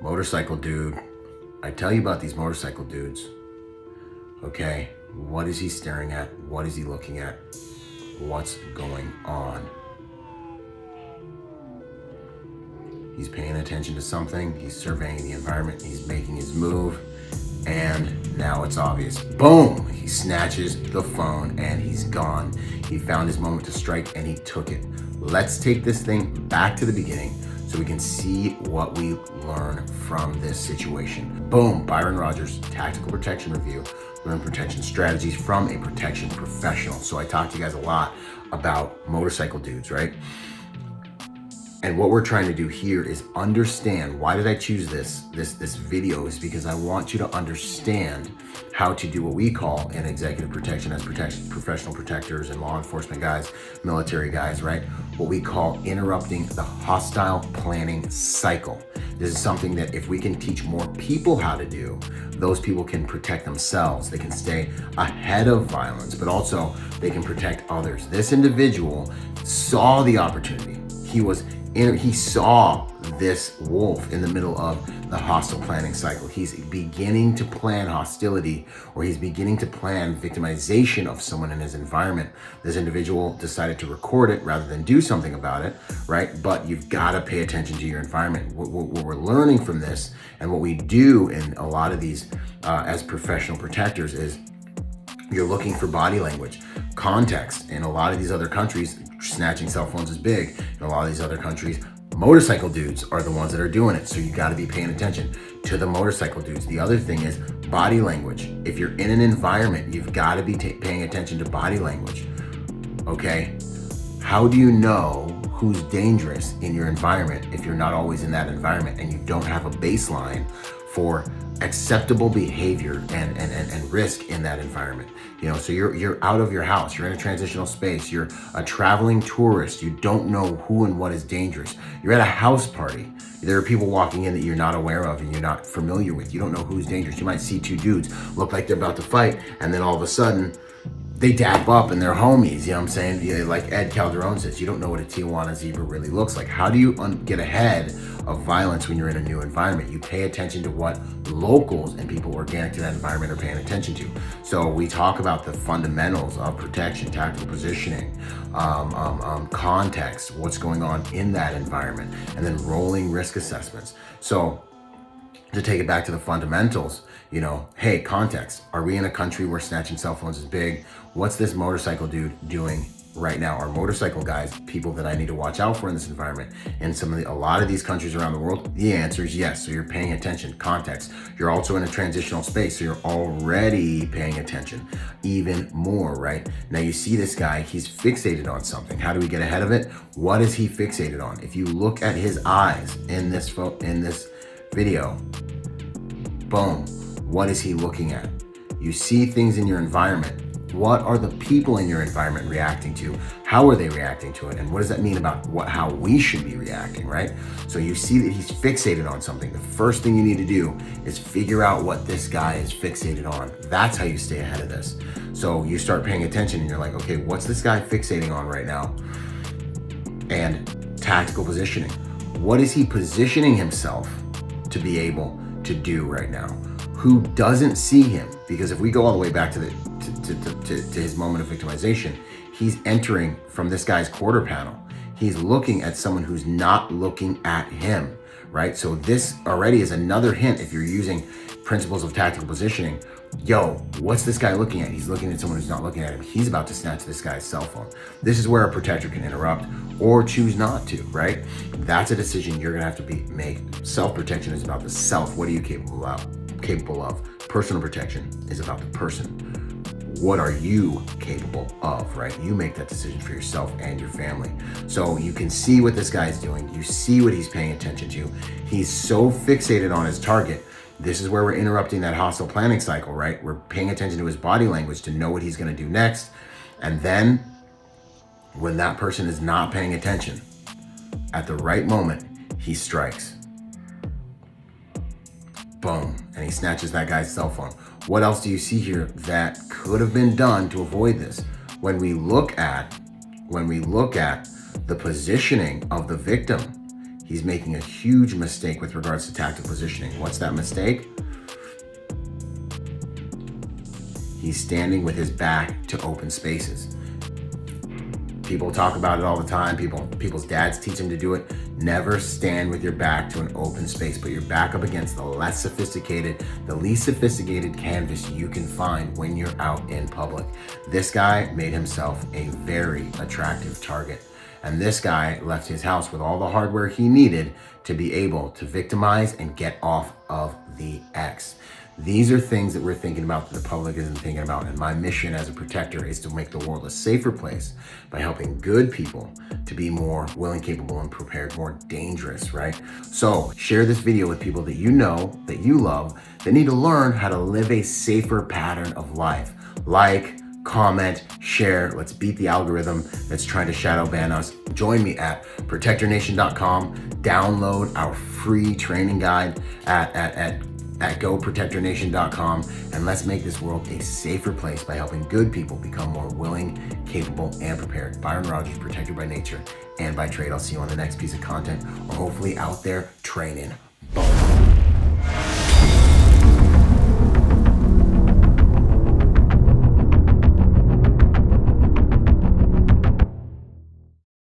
Motorcycle dude. I tell you about these motorcycle dudes. Okay, what is he staring at? What is he looking at? What's going on? He's paying attention to something. He's surveying the environment. He's making his move. And now it's obvious. Boom! He snatches the phone and he's gone. He found his moment to strike and he took it. Let's take this thing back to the beginning so we can see what we learn from this situation. Boom! Byron Rodgers, Tactical Protection Review. Learn protection strategies from a protection professional. So I talked to you guys a lot about motorcycle dudes, right? And what we're trying to do here is understand, why did I choose this video, is because I want you to understand how to do what we call in executive protection as professional protectors and law enforcement guys, military guys, right? What we call interrupting the hostile planning cycle. This is something that if we can teach more people how to do, those people can protect themselves. They can stay ahead of violence, but also they can protect others. This individual saw the opportunity. He saw this wolf in the middle of the hostile planning cycle. He's beginning to plan hostility, or he's beginning to plan victimization of someone in his environment. This individual decided to record it rather than do something about it, right? But you've got to pay attention to your environment. What we're learning from this, and what we do in a lot of these as professional protectors, is you're looking for body language, context. In a lot of these other countries, snatching cell phones is big. In a lot of these other countries, motorcycle dudes are the ones that are doing it. So you got to be paying attention to the motorcycle dudes. The other thing is body language. If you're in an environment, you've got to be paying attention to body language. Okay? How do you know who's dangerous in your environment if you're not always in that environment and you don't have a baseline for acceptable behavior and risk in that environment? You know, so you're out of your house, you're in a transitional space, you're a traveling tourist, you don't know who and what is dangerous. You're at a house party, there are people walking in that you're not aware of and you're not familiar with. You don't know who's dangerous. You might see two dudes look like they're about to fight, and then all of a sudden they dap up and they're homies, you know what I'm saying? Yeah, like Ed Calderon says, you don't know what a Tijuana zebra really looks like. How do you get ahead of violence when you're in a new environment? You pay attention to what locals and people organic to that environment are paying attention to. So we talk about the fundamentals of protection, tactical positioning, context, what's going on in that environment, and then rolling risk assessments. So to take it back to the fundamentals, you know, hey, context. Are we in a country where snatching cell phones is big? What's this motorcycle dude doing right now? Are motorcycle guys people that I need to watch out for in this environment? In a lot of these countries around the world, the answer is yes. So you're paying attention, context. You're also in a transitional space, so you're already paying attention even more, right? Now you see this guy, he's fixated on something. How do we get ahead of it? What is he fixated on? If you look at his eyes in this video, boom, what is he looking at? You see things in your environment. What are the people in your environment reacting to? How are they reacting to it? And what does that mean about how we should be reacting, right? So you see that he's fixated on something. The first thing you need to do is figure out what this guy is fixated on. That's how you stay ahead of this. So you start paying attention and you're like, okay, what's this guy fixating on right now? And tactical positioning. What is he positioning himself to be able to do right now? Who doesn't see him? Because if we go all the way back to his moment of victimization, he's entering from this guy's quarter panel. He's looking at someone who's not looking at him, right? So this already is another hint. If you're using principles of tactical positioning, yo, what's this guy looking at? He's looking at someone who's not looking at him. He's about to snatch this guy's cell phone. This is where a protector can interrupt or choose not to, right? That's a decision you're gonna have to make. Self-protection is about the self. What are you capable of? Personal protection is about the person. What are you capable of, right? You make that decision for yourself and your family. So you can see what this guy's doing. You see what he's paying attention to. He's so fixated on his target. This is where we're interrupting that hostile planning cycle, right? We're paying attention to his body language to know what he's going to do next. And then when that person is not paying attention, at the right moment, he strikes. Boom. And he snatches that guy's cell phone. What else do you see here that could have been done to avoid this? When we look at the positioning of the victim, He's making a huge mistake with regards to tactical positioning. What's that mistake? He's standing with his back to open spaces. People talk about it all the time. People's dads teach them to do it. Never stand with your back to an open space. Put your back up against the least sophisticated canvas you can find when you're out in public. This guy made himself a very attractive target. And this guy left his house with all the hardware he needed to be able to victimize and get off of the X. These are things that we're thinking about that the public isn't thinking about. And my mission as a protector is to make the world a safer place by helping good people to be more willing, capable, and prepared, more dangerous, right? So share this video with people that you know, that you love, that need to learn how to live a safer pattern of life. Like, comment, share. Let's beat the algorithm that's trying to shadow ban us. Join me at protectornation.com. Download our free training guide at goprotectornation.com, and let's make this world a safer place by helping good people become more willing, capable, and prepared. Byron Rodgers, protector by nature and by trade. I'll see you on the next piece of content, or hopefully out there training.